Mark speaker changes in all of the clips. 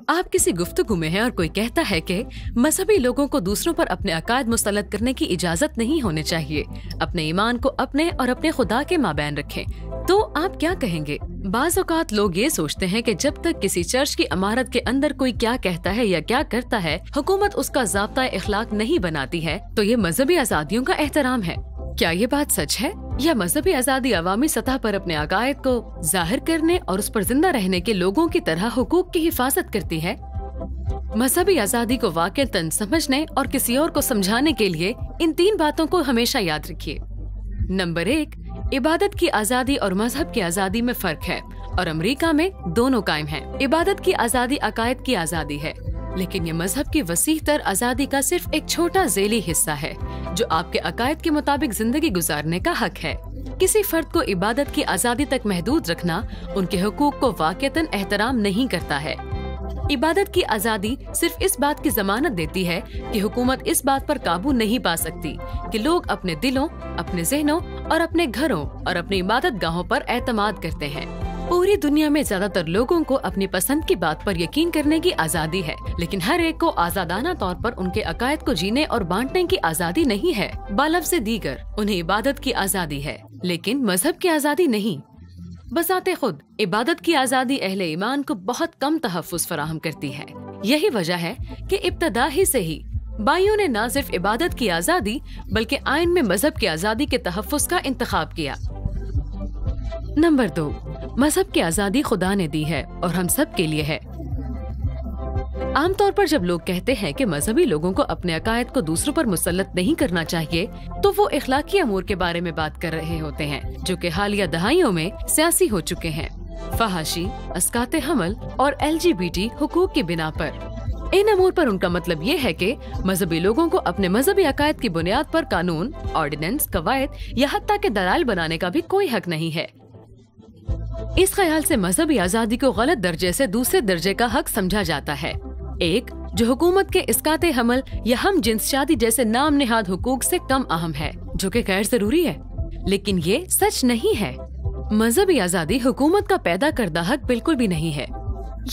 Speaker 1: آپ کسی گفتگو میں ہیں اور کوئی کہتا ہے کہ مذہبی لوگوں کو دوسروں پر اپنے عقائد مسلط کرنے کی اجازت نہیں ہونے چاہیے، اپنے ایمان کو اپنے اور اپنے خدا کے مابین رکھیں، تو آپ کیا کہیں گے؟ بعض اوقات لوگ یہ سوچتے ہیں کہ جب تک کسی چرچ کی عمارت کے اندر کوئی کیا کہتا ہے یا کیا کرتا ہے، حکومت اس کا ضابطۂ اخلاق نہیں بناتی ہے تو یہ مذہبی آزادیوں کا احترام ہے۔ کیا یہ بات سچ ہے؟ یا مذہبی آزادی عوامی سطح پر اپنے عقائد کو ظاہر کرنے اور اس پر زندہ رہنے کے لوگوں کی طرح حقوق کی حفاظت کرتی ہے؟ مذہبی آزادی کو واقعتاً سمجھنے اور کسی اور کو سمجھانے کے لیے ان 3 باتوں کو ہمیشہ یاد رکھیے۔ نمبر 1، عبادت کی آزادی اور مذہب کی آزادی میں فرق ہے اور امریکہ میں دونوں قائم ہیں۔ عبادت کی آزادی عقائد کی آزادی ہے، لیکن یہ مذہب کی وسیع تر آزادی کا صرف ایک چھوٹا ذیلی حصہ ہے جو آپ کے عقائد کے مطابق زندگی گزارنے کا حق ہے۔ کسی فرد کو عبادت کی آزادی تک محدود رکھنا ان کے حقوق کو واقعتاً احترام نہیں کرتا ہے۔ عبادت کی آزادی صرف اس بات کی ضمانت دیتی ہے کہ حکومت اس بات پر قابو نہیں پا سکتی کہ لوگ اپنے دلوں، اپنے ذہنوں اور اپنے گھروں اور اپنی عبادت گاہوں پر اعتماد کرتے ہیں۔ پوری دنیا میں زیادہ تر لوگوں کو اپنی پسند کی بات پر یقین کرنے کی آزادی ہے، لیکن ہر ایک کو آزادانہ طور پر ان کے عقائد کو جینے اور بانٹنے کی آزادی نہیں ہے۔ بالفظ دیگر، انہیں عبادت کی آزادی ہے، لیکن مذہب کی آزادی نہیں۔ بذات خود عبادت کی آزادی اہل ایمان کو بہت کم تحفظ فراہم کرتی ہے۔ یہی وجہ ہے کہ ابتدا ہی سے ہی بائیوں نے نہ صرف عبادت کی آزادی بلکہ آئین میں مذہب کی آزادی کے تحفظ کا انتخاب کیا۔ نمبر 2، مذہب کی آزادی خدا نے دی ہے اور ہم سب کے لیے ہے۔ عام طور پر جب لوگ کہتے ہیں کہ مذہبی لوگوں کو اپنے عقائد کو دوسروں پر مسلط نہیں کرنا چاہیے تو وہ اخلاقی امور کے بارے میں بات کر رہے ہوتے ہیں جو کہ حالیہ دہائیوں میں سیاسی ہو چکے ہیں، فحاشی، اسقاط حمل اور LGBT حقوق کی بنا پر۔ ان امور پر ان کا مطلب یہ ہے کہ مذہبی لوگوں کو اپنے مذہبی عقائد کی بنیاد پر قانون، آرڈیننس، قواعد یا حتیٰ کہ دلائل بنانے کا بھی کوئی حق نہیں ہے۔ اس خیال سے مذہبی آزادی کو غلط درجے سے دوسرے درجے کا حق سمجھا جاتا ہے، ایک جو حکومت کے اسقاط حمل یا ہم جنس شادی جیسے نام نہاد حقوق سے کم اہم ہے، جو کہ غیر ضروری ہے، لیکن یہ سچ نہیں ہے۔ مذہبی آزادی حکومت کا پیدا کردہ حق بالکل بھی نہیں ہے۔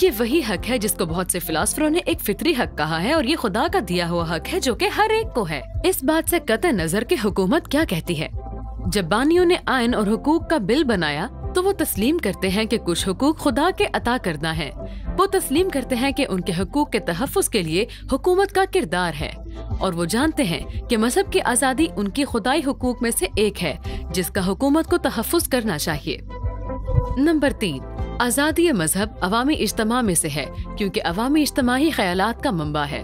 Speaker 1: یہ وہی حق ہے جس کو بہت سے فلاسفروں نے ایک فطری حق کہا ہے، اور یہ خدا کا دیا ہوا حق ہے جو کہ ہر ایک کو ہے۔ اس بات سے قطع نظر کہ حکومت کیا کہتی ہے۔ جب بانیوں نے آئین اور حقوق کا بل بنایا تو وہ تسلیم کرتے ہیں کہ کچھ حقوق خدا کے عطا کردہ ہیں۔ وہ تسلیم کرتے ہیں کہ ان کے حقوق کے تحفظ کے لیے حکومت کا کردار ہے، اور وہ جانتے ہیں کہ مذہب کی آزادی ان کی خدائی حقوق میں سے ایک ہے جس کا حکومت کو تحفظ کرنا چاہیے۔ نمبر 3، آزادی مذہب عوامی اجتماع میں سے ہے کیونکہ عوامی اجتماع ہی خیالات کا منبع ہے۔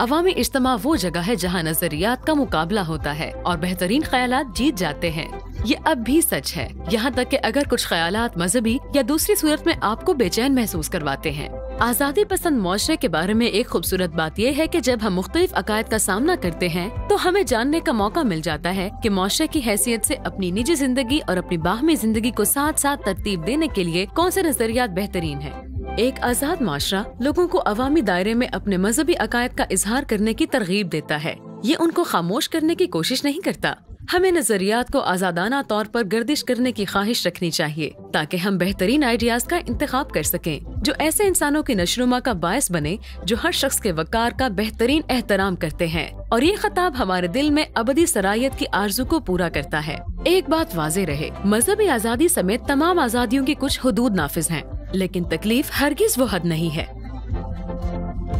Speaker 1: عوامی اجتماع وہ جگہ ہے جہاں نظریات کا مقابلہ ہوتا ہے اور بہترین خیالات جیت جاتے ہیں۔ یہ اب بھی سچ ہے، یہاں تک کہ اگر کچھ خیالات مذہبی یا دوسری صورت میں آپ کو بے چین محسوس کرواتے ہیں۔ آزادی پسند معاشرے کے بارے میں ایک خوبصورت بات یہ ہے کہ جب ہم مختلف عقائد کا سامنا کرتے ہیں تو ہمیں جاننے کا موقع مل جاتا ہے کہ معاشرے کی حیثیت سے اپنی نجی زندگی اور اپنی باہمی زندگی کو ساتھ ساتھ ترتیب دینے کے لیے کون سے نظریات بہترین ہیں۔ ایک آزاد معاشرہ لوگوں کو عوامی دائرے میں اپنے مذہبی عقائد کا اظہار کرنے کی ترغیب دیتا ہے، یہ ان کو خاموش کرنے کی کوشش نہیں کرتا۔ ہمیں نظریات کو آزادانہ طور پر گردش کرنے کی خواہش رکھنی چاہیے تاکہ ہم بہترین آئیڈیاز کا انتخاب کر سکیں جو ایسے انسانوں کی نشوونما کا باعث بنے جو ہر شخص کے وقار کا بہترین احترام کرتے ہیں، اور یہ خطاب ہمارے دل میں ابدی سرایت کی آرزو کو پورا کرتا ہے۔ ایک بات واضح رہے، مذہبی آزادی سمیت تمام آزادیوں کی کچھ حدود نافذ ہیں، لیکن تکلیف ہرگز وہ حد نہیں ہے۔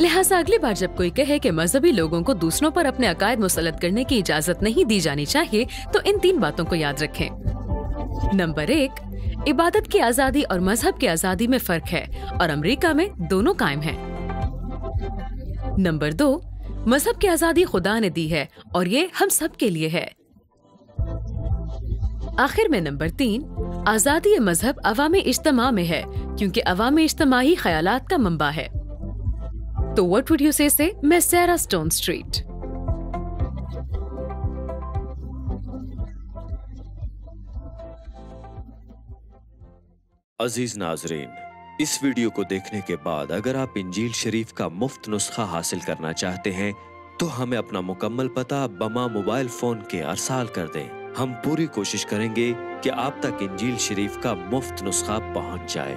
Speaker 1: لہٰذا اگلی بار جب کوئی کہے کہ مذہبی لوگوں کو دوسروں پر اپنے عقائد مسلط کرنے کی اجازت نہیں دی جانی چاہیے تو ان 3 باتوں کو یاد رکھیں۔ نمبر 1، عبادت کی آزادی اور مذہب کی آزادی میں فرق ہے اور امریکہ میں دونوں قائم ہیں۔ نمبر 2، مذہب کی آزادی خدا نے دی ہے اور یہ ہم سب کے لیے ہے۔ آخر میں نمبر 3، آزادی مذہب عوامی اجتماع میں ہے کیونکہ عوامی اجتماعی خیالات کا منبع ہے۔ تو what would you say سے میں سیرا اسٹون اسٹریٹ۔
Speaker 2: عزیز ناظرین، اس ویڈیو کو دیکھنے کے بعد اگر آپ انجیل شریف کا مفت نسخہ حاصل کرنا چاہتے ہیں تو ہمیں اپنا مکمل پتہ بما موبائل فون کے ارسال کر دیں۔ ہم پوری کوشش کریں گے کہ آپ تک انجیل شریف کا مفت نسخہ پہنچ جائے۔